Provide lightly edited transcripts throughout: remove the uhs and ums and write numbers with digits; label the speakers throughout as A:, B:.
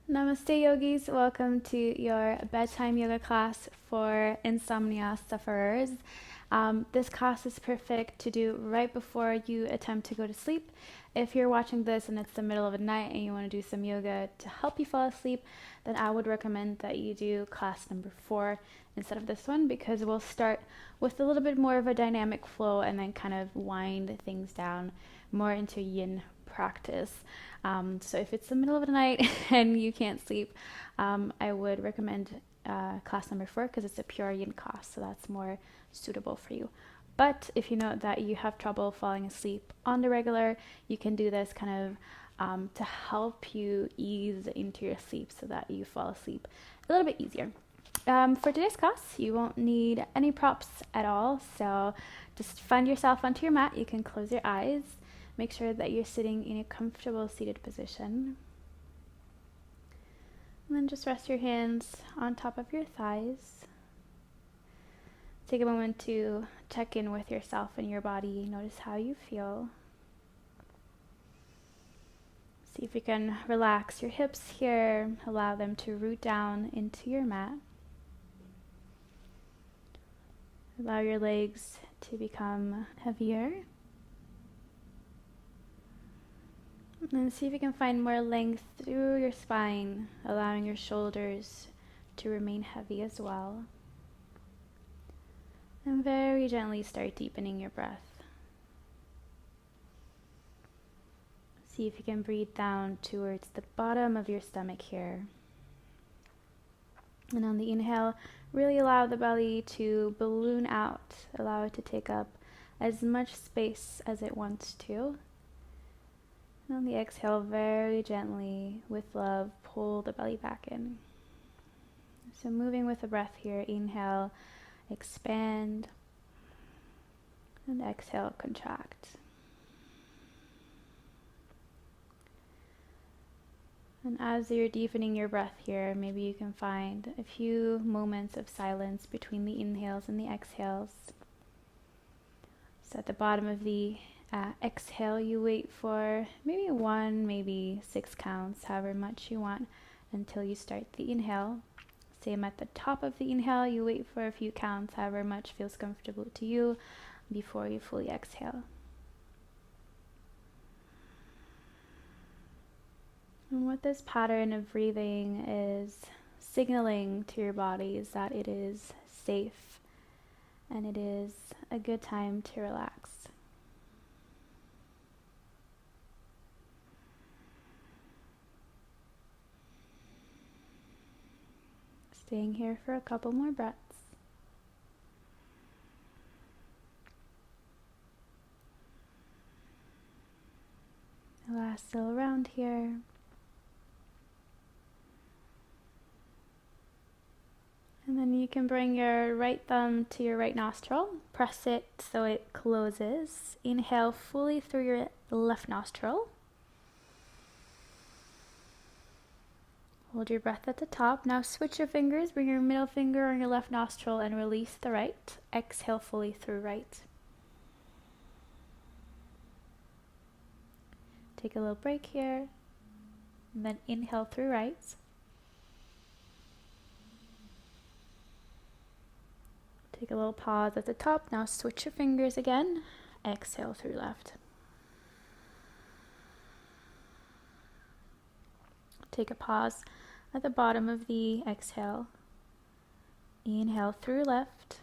A: Namaste yogis, welcome to your bedtime yoga class for insomnia sufferers. This class is perfect to do right before you attempt to go to sleep. If you're watching this and it's the middle of the night and you want to do some yoga to help you fall asleep, then I would recommend that you do class number 4 instead of this one, because we'll start with a little bit more of a dynamic flow and then kind of wind things down more into yin practice. So if it's the middle of the night and you can't sleep, I would recommend class number 4 because it's a pure yin class, so that's more suitable for you. But if you know that you have trouble falling asleep on the regular, you can do this kind of to help you ease into your sleep so that you fall asleep a little bit easier. For today's class, you won't need any props at all, so just find yourself onto your mat. You can close your eyes. Make sure that you're sitting in a comfortable seated position. And then just rest your hands on top of your thighs. Take a moment to check in with yourself and your body. Notice how you feel. See if you can relax your hips here. Allow them to root down into your mat. Allow your legs to become heavier. And see if you can find more length through your spine, allowing your shoulders to remain heavy as well. And very gently start deepening your breath. See if you can breathe down towards the bottom of your stomach here. And on the inhale, really allow the belly to balloon out. Allow it to take up as much space as it wants to. And on the exhale, very gently, with love, pull the belly back in. So moving with the breath here, inhale, expand, and exhale, contract. And as you're deepening your breath here, maybe you can find a few moments of silence between the inhales and the exhales. So at the bottom of the exhale, you wait for maybe 1, maybe 6 counts, however much you want, until you start the inhale. Same at the top of the inhale, you wait for a few counts, however much feels comfortable to you, before you fully exhale. And what this pattern of breathing is signaling to your body is that it is safe and it is a good time to relax. Staying here for a couple more breaths. Last little round here. And then you can bring your right thumb to your right nostril. Press it so it closes. Inhale fully through your left nostril. Hold your breath at the top. Now switch your fingers. Bring your middle finger on your left nostril and release the right. Exhale fully through right. Take a little break here. And then inhale through right. Take a little pause at the top. Now switch your fingers again. Exhale through left. Take a pause at the bottom of the exhale. Inhale through left.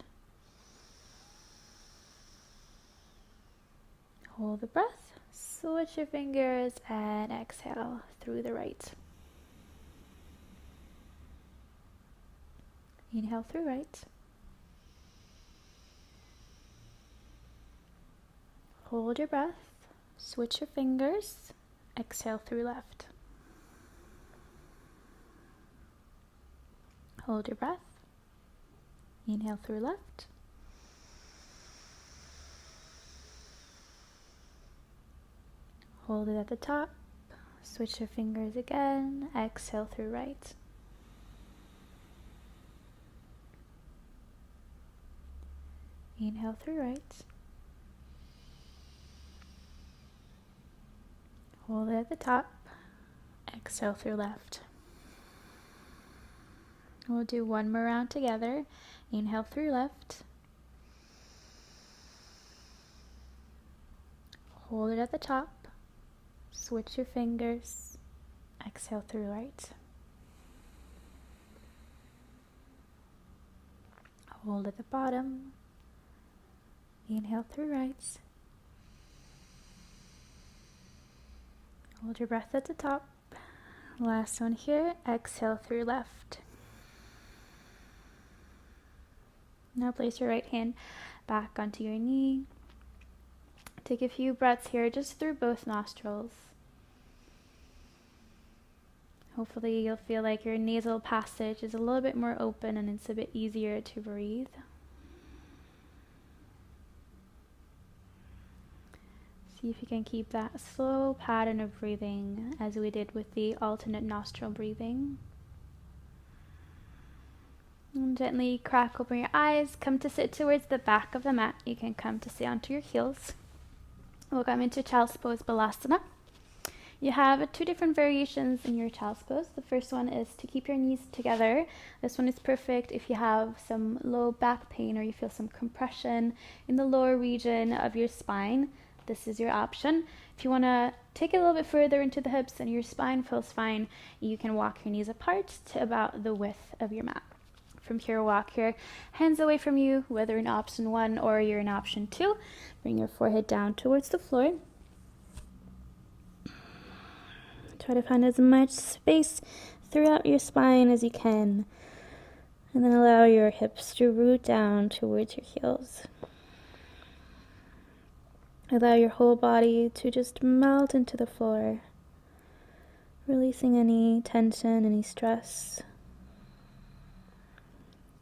A: Hold the breath. Switch your fingers and exhale through the right. Inhale through right. Hold your breath. Switch your fingers. Exhale through left. Hold your breath. Inhale through left. Hold it at the top. Switch your fingers again. Exhale through right. Inhale through right. Hold it at the top. Exhale through left. We'll do one more round together. Inhale through left. Hold it at the top. Switch your fingers. Exhale through right. Hold at the bottom. Inhale through right. Hold your breath at the top. Last one here. Exhale through left. Now place your right hand back onto your knee. Take a few breaths here just through both nostrils. Hopefully you'll feel like your nasal passage is a little bit more open and it's a bit easier to breathe. See if you can keep that slow pattern of breathing as we did with the alternate nostril breathing. And gently crack open your eyes. Come to sit towards the back of the mat. You can come to sit onto your heels. We'll come into Child's Pose Balasana. You have two different variations in your Child's Pose. The first one is to keep your knees together. This one is perfect if you have some low back pain or you feel some compression in the lower region of your spine. This is your option. If you want to take it a little bit further into the hips and your spine feels fine, you can walk your knees apart to about the width of your mat. From here, walk your hands away from you, whether in option 1 or you're in option 2. Bring your forehead down towards the floor. Try to find as much space throughout your spine as you can. And then allow your hips to root down towards your heels. Allow your whole body to just melt into the floor, releasing any tension, any stress.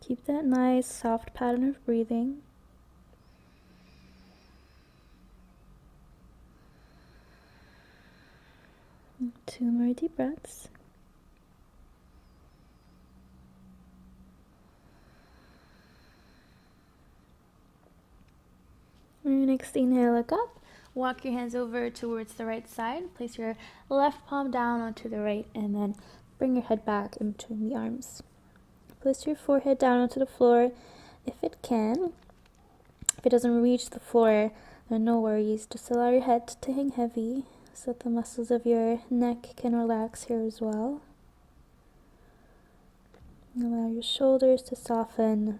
A: Keep that nice, soft pattern of breathing. Two more deep breaths. And your next inhale, look up. Walk your hands over towards the right side. Place your left palm down onto the right and then bring your head back in between the arms. Place your forehead down onto the floor if it can. If it doesn't reach the floor, then no worries. Just allow your head to hang heavy so that the muscles of your neck can relax here as well. Allow your shoulders to soften.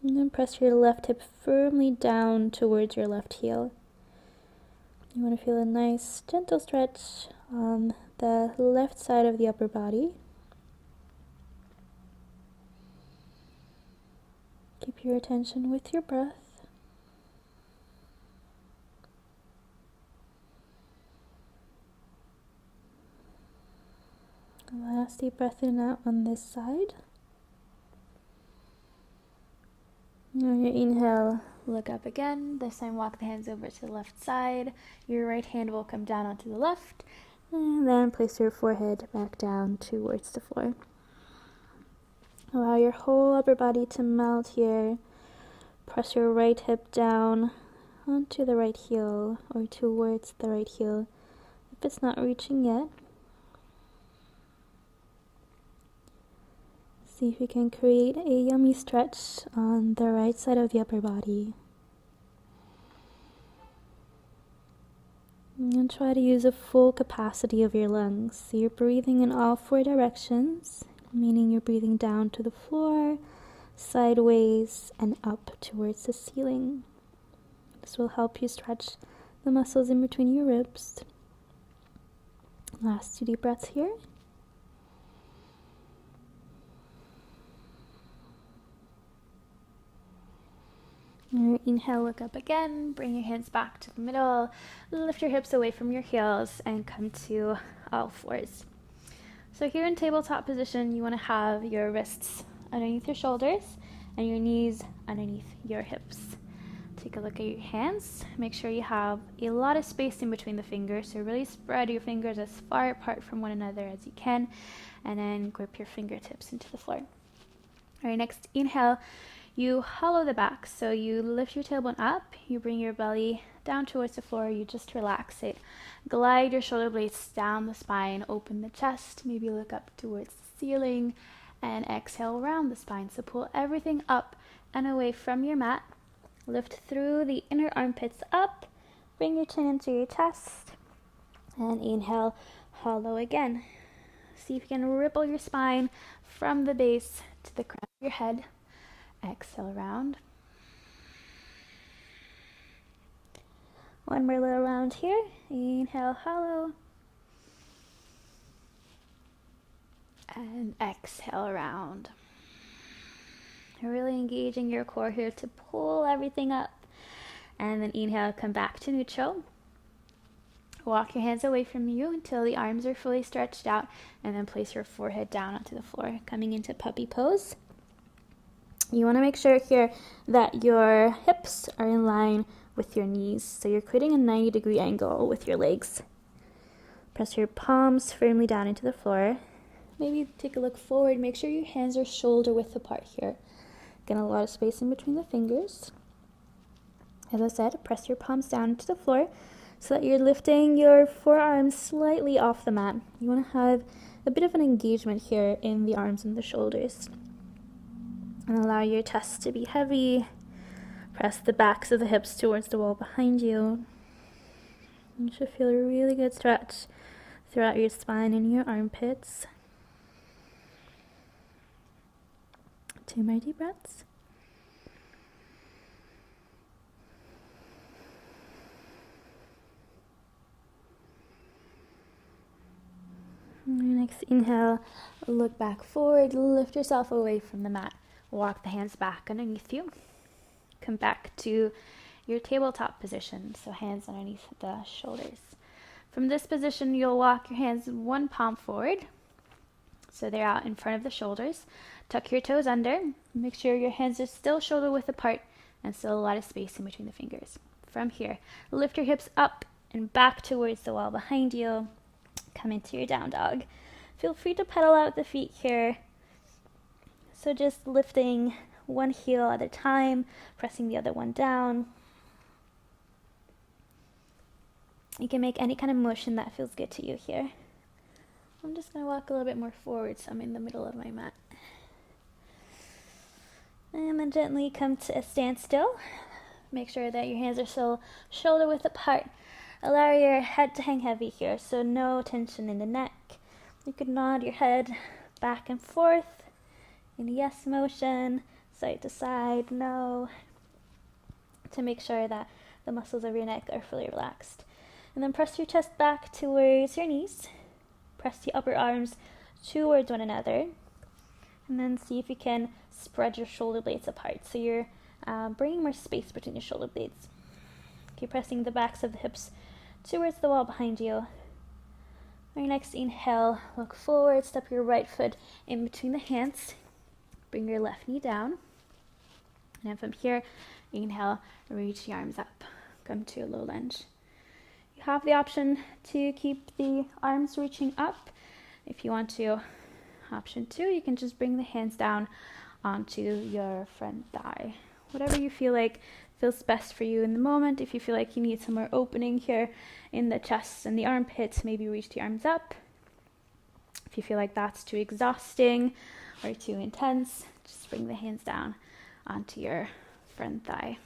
A: And then press your left hip firmly down towards your left heel. You want to feel a nice, gentle stretch on the left side of the upper body. Keep your attention with your breath. Last deep breath in and out on this side. On your inhale, look up again. This time walk the hands over to the left side. Your right hand will come down onto the left. And then place your forehead back down towards the floor. Allow your whole upper body to melt here. Press your right hip down onto the right heel or towards the right heel if it's not reaching yet. See if you can create a yummy stretch on the right side of the upper body. And try to use the full capacity of your lungs. So you're breathing in all 4 directions, meaning you're breathing down to the floor, sideways, and up towards the ceiling. This will help you stretch the muscles in between your ribs. Last 2 deep breaths here. Inhale, look up again, bring your hands back to the middle, lift your hips away from your heels, and come to all fours. So here in tabletop position, you want to have your wrists underneath your shoulders and your knees underneath your hips. Take a look at your hands. Make sure you have a lot of space in between the fingers, so really spread your fingers as far apart from one another as you can, and then grip your fingertips into the floor. All right, next inhale. You hollow the back, so you lift your tailbone up, you bring your belly down towards the floor, you just relax it. Glide your shoulder blades down the spine, open the chest, maybe look up towards the ceiling, And exhale, round the spine. So pull everything up and away from your mat. Lift through the inner armpits up. Bring your chin into your chest. And inhale, hollow again. See if you can ripple your spine from the base to the crown of your head. Exhale, round. One more little round here. Inhale, hollow. And exhale, round. Really engaging your core here to pull everything up. And then inhale, come back to neutral. Walk your hands away from you until the arms are fully stretched out, and then place your forehead down onto the floor, coming into puppy pose. You want to make sure here that your hips are in line with your knees, so you're creating a 90-degree angle with your legs. Press your palms firmly down into the floor. Maybe take a look forward. Make sure your hands are shoulder width apart here. Get a lot of space in between the fingers. As I said, press your palms down into the floor so that you're lifting your forearms slightly off the mat. You want to have a bit of an engagement here in the arms and the shoulders. And allow your chest to be heavy. Press the backs of the hips towards the wall behind you. You should feel a really good stretch throughout your spine and your armpits. 2 more deep breaths. Next inhale, look back forward, lift yourself away from the mat. Walk the hands back underneath you. Come back to your tabletop position, so hands underneath the shoulders. From this position, you'll walk your hands one palm forward, so they're out in front of the shoulders. Tuck your toes under. Make sure your hands are still shoulder width apart and still a lot of space in between the fingers. From here, lift your hips up and back towards the wall behind you. Come into your down dog. Feel free to pedal out the feet here. So just lifting one heel at a time, pressing the other one down. You can make any kind of motion that feels good to you here. I'm just going to walk a little bit more forward so I'm in the middle of my mat. And then gently come to a standstill. Make sure that your hands are still shoulder width apart. Allow your head to hang heavy here, so no tension in the neck. You could nod your head back and forth in a yes motion, side to side, no, to make sure that the muscles of your neck are fully relaxed. And then press your chest back towards your knees. Press the upper arms towards one another. And then see if you can spread your shoulder blades apart. So you're bringing more space between your shoulder blades. Keep pressing the backs of the hips towards the wall behind you. On your next inhale, look forward, step your right foot in between the hands. Bring your left knee down. And then from here, inhale, reach the arms up. Come to a low lunge. You have the option to keep the arms reaching up. If you want to, option 2, you can just bring the hands down onto your front thigh. Whatever you feel like feels best for you in the moment. If you feel like you need some more opening here in the chest and the armpits, maybe reach the arms up. If you feel like that's too exhausting or too intense, just bring the hands down onto your front thigh.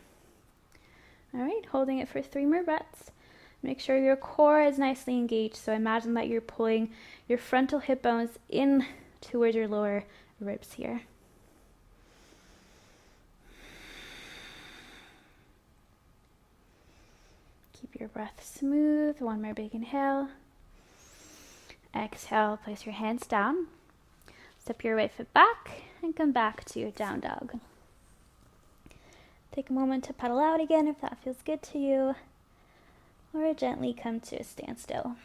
A: All right, holding it for 3 more breaths. Make sure your core is nicely engaged. So imagine that you're pulling your frontal hip bones in towards your lower ribs here. Keep your breath smooth. One more big inhale. Exhale, place your hands down. Step your right foot back and come back to your down dog. Take a moment to pedal out again if that feels good to you, or gently come to a standstill.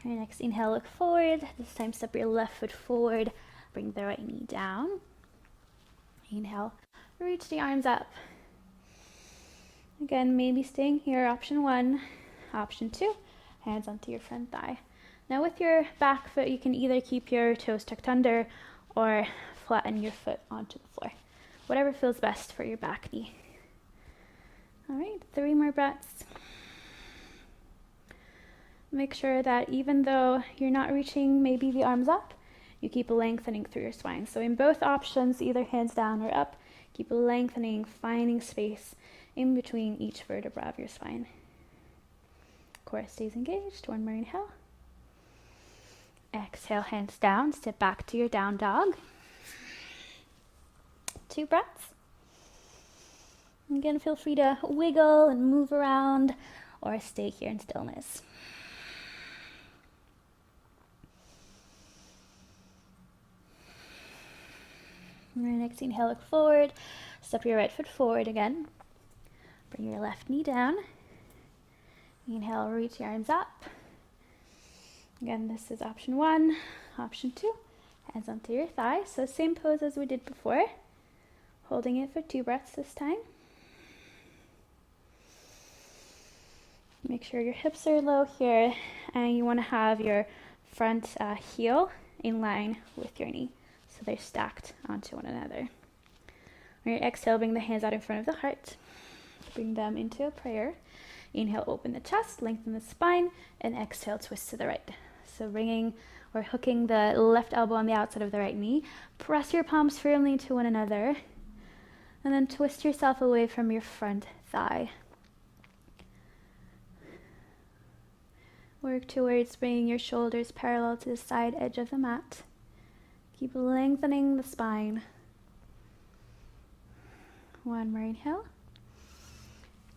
A: Your next inhale, look forward. This time step your left foot forward. Bring the right knee down. Inhale, reach the arms up. Again, maybe staying here, option 1. Option 2, hands onto your front thigh. Now with your back foot, you can either keep your toes tucked under or flatten your foot onto the floor. Whatever feels best for your back knee. All right, 3 more breaths. Make sure that even though you're not reaching maybe the arms up, you keep lengthening through your spine. So in both options, either hands down or up, keep lengthening, finding space in between each vertebra of your spine. Core stays engaged. One more inhale. Exhale, hands down, step back to your down dog. 2 breaths. Again, feel free to wiggle and move around or stay here in stillness. And your next inhale, look forward. Step your right foot forward again. Bring your left knee down. Inhale, reach your arms up. Again, this is option 1. Option 2, hands onto your thighs. So same pose as we did before. Holding it for 2 breaths this time. Make sure your hips are low here, and you want to have your front heel in line with your knee, so they're stacked onto one another. On your exhale, bring the hands out in front of the heart. Bring them into a prayer. Inhale, open the chest, lengthen the spine, and exhale, twist to the right. So bringing or hooking the left elbow on the outside of the right knee. Press your palms firmly to one another, and then twist yourself away from your front thigh. Work towards bringing your shoulders parallel to the side edge of the mat. Keep lengthening the spine. One more inhale.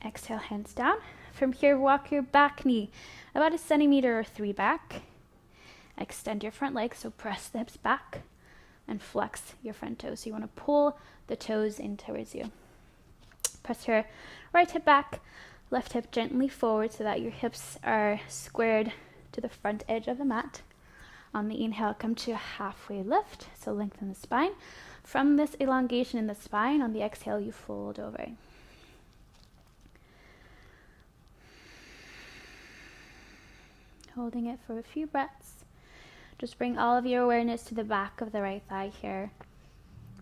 A: Exhale, hands down. From here, walk your back knee about 1 centimeter or 3 back. Extend your front leg, so press the hips back and flex your front toes. So you want to pull the toes in towards you. Press your right hip back, left hip gently forward so that your hips are squared to the front edge of the mat. On the inhale, come to a halfway lift, so lengthen the spine. From this elongation in the spine, on the exhale, you fold over. Holding it for a few breaths. Just bring all of your awareness to the back of the right thigh here.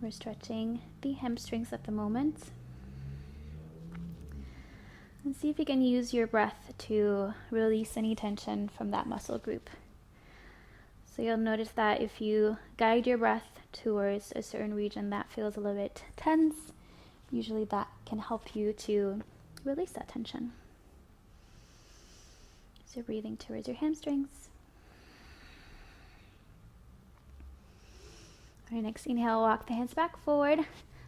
A: We're stretching the hamstrings at the moment. And see if you can use your breath to release any tension from that muscle group. So you'll notice that if you guide your breath towards a certain region that feels a little bit tense, usually that can help you to release that tension. So breathing towards your hamstrings. All right, next inhale, walk the hands back forward.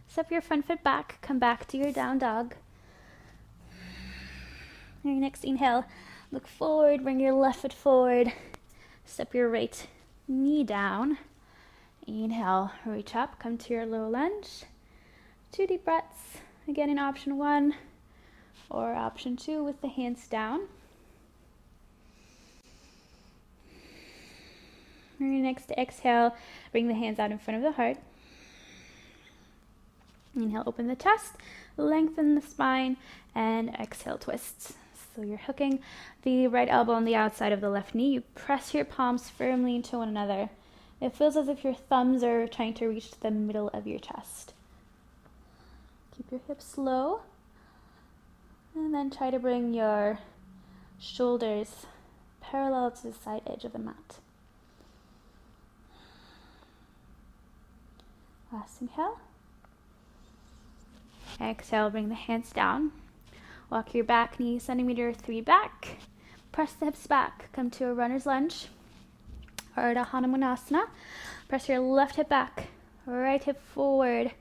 A: Step your front foot back, come back to your down dog. On your next inhale, look forward, bring your left foot forward. Step your right knee down. Inhale, reach up, come to your low lunge. 2 deep breaths, again in option 1 or option 2 with the hands down. On your next exhale, bring the hands out in front of the heart. Inhale, open the chest, lengthen the spine, and exhale, twists. So you're hooking the right elbow on the outside of the left knee. You press your palms firmly into one another. It feels as if your thumbs are trying to reach the middle of your chest. Keep your hips low. And then try to bring your shoulders parallel to the side edge of the mat. Last inhale. Exhale, bring the hands down. Walk your back knee 1 centimeter or 3 back. Press the hips back. Come to a runner's lunge. Ardha Hanumanasana. Press your left hip back, right hip forward.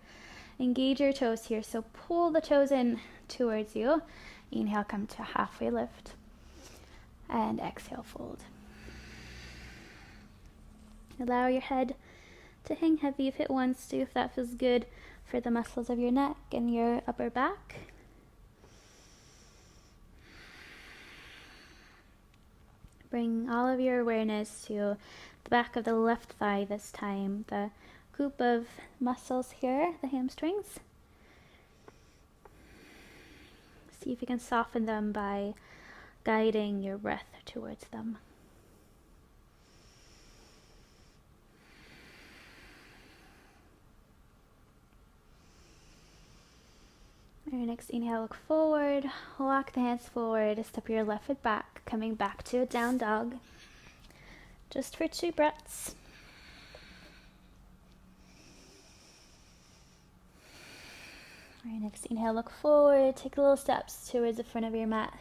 A: Engage your toes here. So pull the toes in towards you. Inhale, come to a halfway lift. And exhale, fold. Allow your head to hang heavy if it wants to, if that feels good for the muscles of your neck and your upper back. Bring all of your awareness to the back of the left thigh this time, the group of muscles here, the hamstrings. See if you can soften them by guiding your breath towards them. Your next inhale, look forward, walk the hands forward, step your left foot back, coming back to a down dog. Just for 2 breaths. All right, next inhale, look forward, take little steps towards the front of your mat.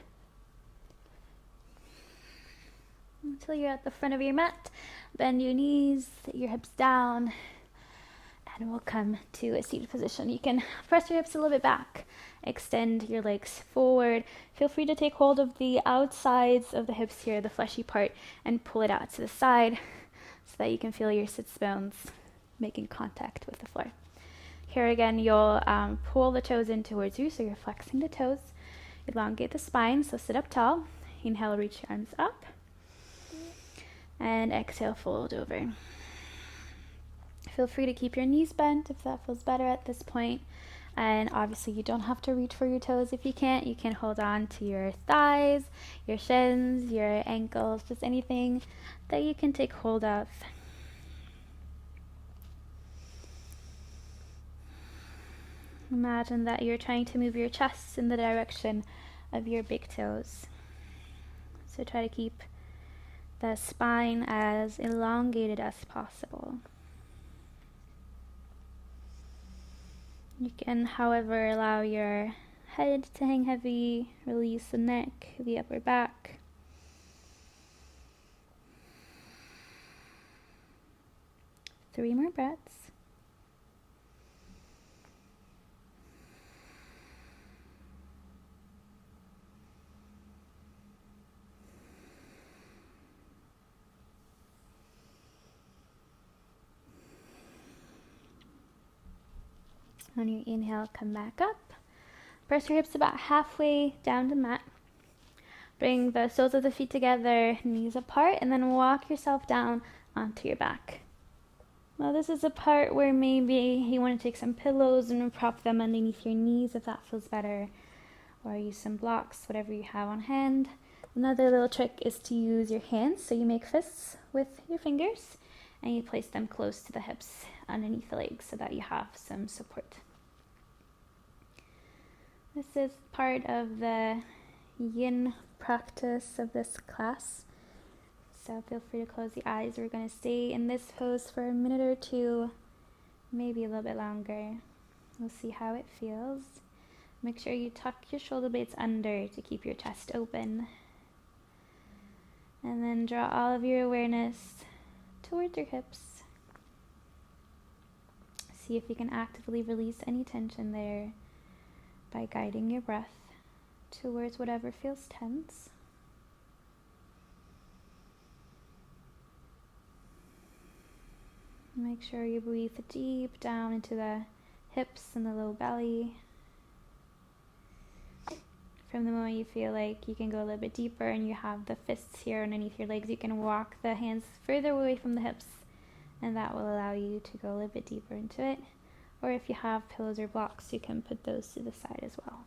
A: Until you're at the front of your mat, bend your knees, your hips down, and we'll come to a seated position. You can press your hips a little bit back, extend your legs forward. Feel free to take hold of the outsides of the hips here, the fleshy part, and pull it out to the side so that you can feel your sits bones making contact with the floor. Here again, you'll pull the toes in towards you, so you're flexing the toes. Elongate the spine, so sit up tall. Inhale, reach your arms up. And exhale, fold over. Feel free to keep your knees bent if that feels better at this point. And obviously you don't have to reach for your toes if you can't. You can hold on to your thighs, your shins, your ankles, just anything that you can take hold of. Imagine that you're trying to move your chest in the direction of your big toes. So try to keep the spine as elongated as possible. You can, however, allow your head to hang heavy, release the neck, the upper back. Three more breaths. On your inhale, come back up. Press your hips about halfway down the mat. Bring the soles of the feet together, knees apart, and then walk yourself down onto your back. Now this is a part where maybe you want to take some pillows and prop them underneath your knees if that feels better, or use some blocks, whatever you have on hand. Another little trick is to use your hands, so you make fists with your fingers and you place them close to the hips underneath the legs so that you have some support. This is part of the yin practice of this class, so feel free to close the eyes. We're going to stay in this pose for a minute or two, maybe a little bit longer. We'll see how it feels. Make sure you tuck your shoulder blades under to keep your chest open, and then draw all of your awareness towards your hips. See if you can actively release any tension there by guiding your breath towards whatever feels tense. Make sure you breathe deep down into the hips and the low belly. From the moment you feel like you can go a little bit deeper and you have the fists here underneath your legs, you can walk the hands further away from the hips, and that will allow you to go a little bit deeper into it. Or if you have pillows or blocks, you can put those to the side as well.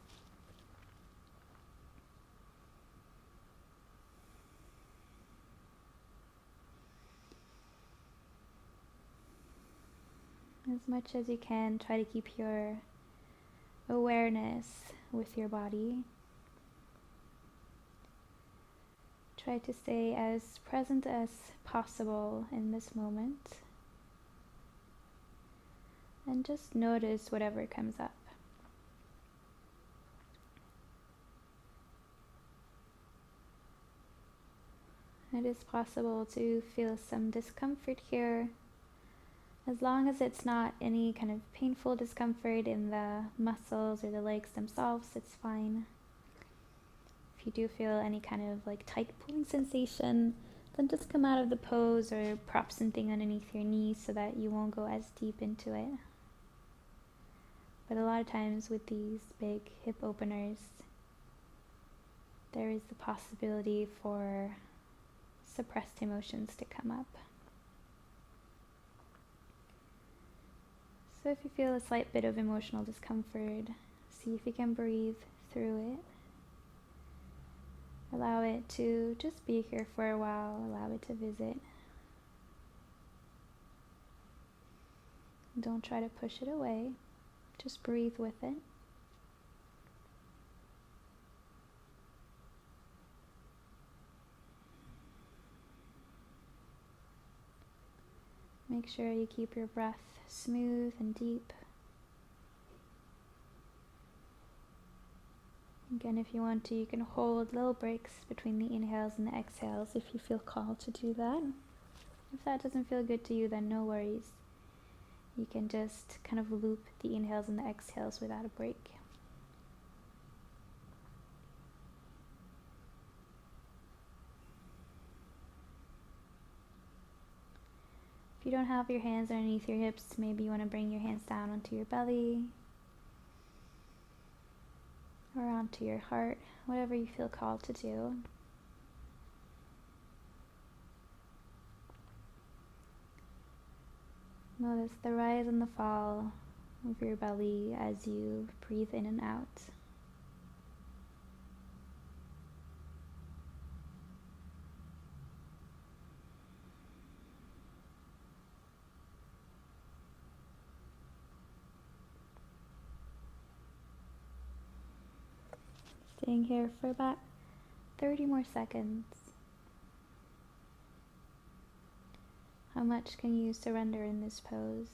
A: As much as you can, try to keep your awareness with your body. Try to stay as present as possible in this moment. And just notice whatever comes up. It is possible to feel some discomfort here. As long as it's not any kind of painful discomfort in the muscles or the legs themselves, it's fine. If you do feel any kind of like tight pulling sensation, then just come out of the pose or prop something underneath your knees so that you won't go as deep into it. But a lot of times with these big hip openers, there is the possibility for suppressed emotions to come up. So if you feel a slight bit of emotional discomfort, see if you can breathe through it. Allow it to just be here for a while, allow it to visit. Don't try to push it away, just breathe with it. Make sure you keep your breath smooth and deep. Again, if you want to, you can hold little breaks between the inhales and the exhales if you feel called to do that. If that doesn't feel good to you, then no worries. You can just kind of loop the inhales and the exhales without a break. If you don't have your hands underneath your hips, maybe you want to bring your hands down onto your belly or onto your heart, whatever you feel called to do. Notice the rise and the fall of your belly as you breathe in and out. Staying here for about 30 more seconds. How much can you surrender in this pose?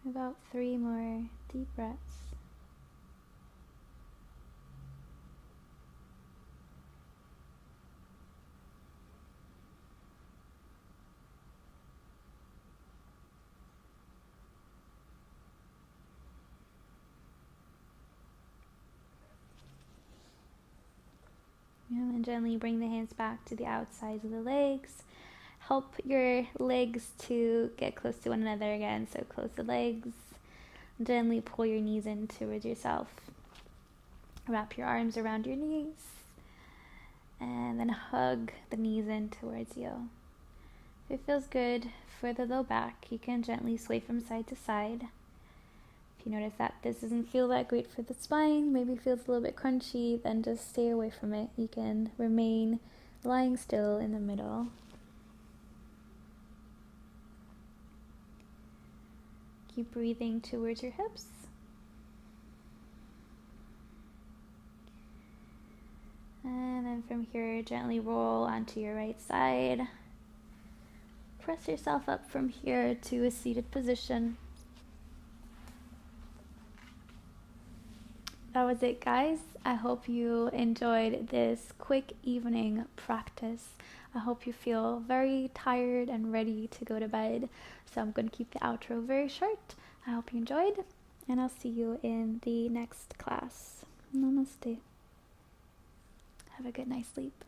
A: About 3 more deep breaths. And then gently bring the hands back to the outsides of the legs. Help your legs to get close to one another again. So close the legs. Gently pull your knees in towards yourself. Wrap your arms around your knees. And then hug the knees in towards you. If it feels good for the low back, you can gently sway from side to side. If you notice that this doesn't feel that great for the spine, maybe feels a little bit crunchy, then just stay away from it. You can remain lying still in the middle. Keep breathing towards your hips. And then from here, gently roll onto your right side. Press yourself up from here to a seated position. That was it, guys. I hope you enjoyed this quick evening practice. I hope you feel very tired and ready to go to bed. So I'm going to keep the outro very short. I hope you enjoyed, and I'll see you in the next class. Namaste. Have a good night's sleep.